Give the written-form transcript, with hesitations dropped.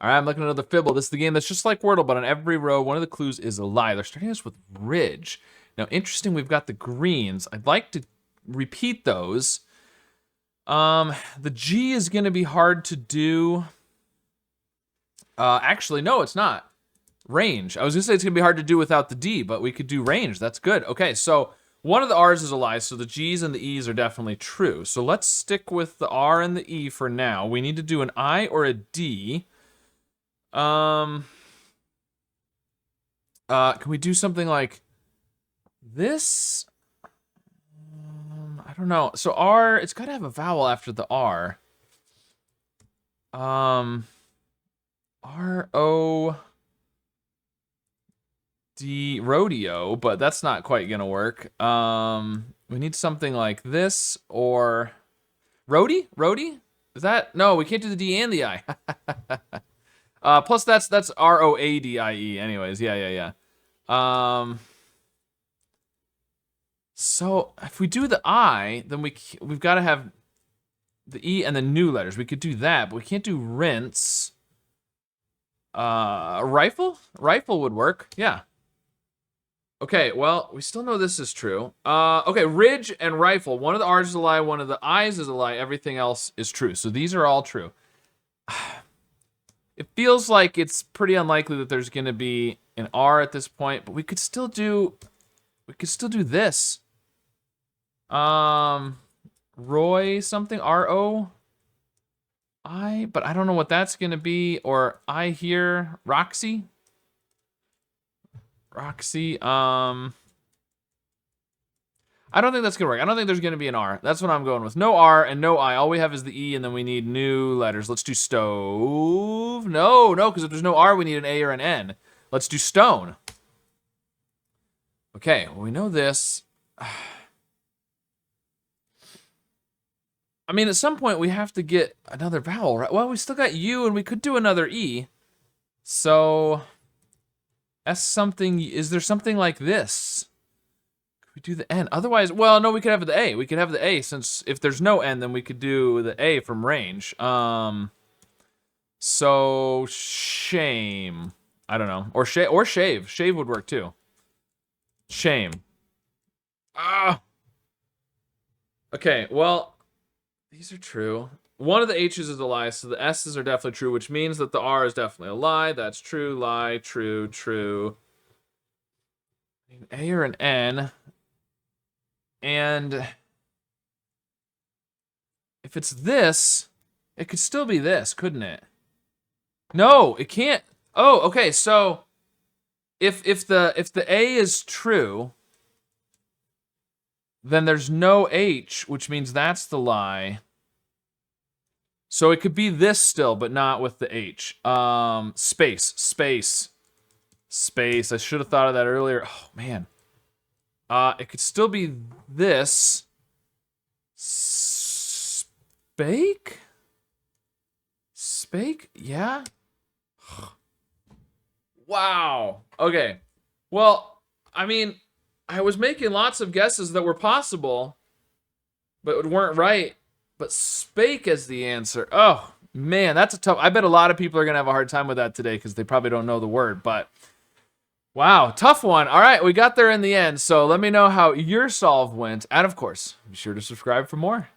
All right, I'm looking at another Fibble. This is the game that's just like Wordle, but on every row, one of the clues is a lie. They're starting us with Ridge. Now, interesting, we've got the greens. I'd like to repeat those. The G is going to be hard to do. Actually, no, it's not. Range. I was going to say it's going to be hard to do without the D, but we could do range. That's good. Okay, so one of the R's is a lie, so the G's and the E's are definitely true. So let's stick with the R and the E for now. We need to do an I or a D. Can we do something like this? I don't know. So R, it's got to have a vowel after the R. R-O-D, rodeo, but that's not quite gonna work. We need something like this or roadie? Roadie? Is that? No, we can't do the D and the I. Plus that's R-O-A-D-I-E. Anyways, yeah. So if we do the I, then we've got to have the E and the new letters. We could do that, but we can't do rinse. Rifle? Rifle would work, yeah. Okay, well, we still know this is true. Okay, ridge and rifle. One of the R's is a lie, one of the I's is a lie, everything else is true. So these are all true. It feels like it's pretty unlikely that there's gonna be an R at this point, but we could still do this. Roy something, R-O-I, but I don't know what that's gonna be, or I hear Roxy. I don't think that's gonna work. I don't think there's gonna be an R. That's what I'm going with. No R and no I. All we have is the E, and then we need new letters. Let's do stove. No, because if there's no R, we need an A or an N. Let's do stone. Okay, well, we know this. I mean, at some point we have to get another vowel, right? Well, we still got U, and we could do another E. So, S something, is there something like this? Could we do the N? Otherwise, well, no, we could have the A. We could have the A, since if there's no N, then we could do the A from range. So, shame. I don't know. Or shave. Shave would work, too. Shame. Ah. Okay, well, these are true. One of the H's is a lie, so the S's are definitely true, which means that the R is definitely a lie. That's true, lie, true. An A or an N. And if it's this, it could still be this, couldn't it? No, it can't. Oh, okay, so if the A is true, then there's no H, which means that's the lie. So it could be this still, but not with the H. Space. I should have thought of that earlier. Oh, man. It could still be this. Spake? Yeah? Wow. Okay. Well, I mean, I was making lots of guesses that were possible, but weren't right. But spake is the answer. Oh, man, that's a tough. I bet a lot of people are going to have a hard time with that today because they probably don't know the word. But wow, tough one. All right, we got there in the end. So let me know how your solve went. And of course, be sure to subscribe for more.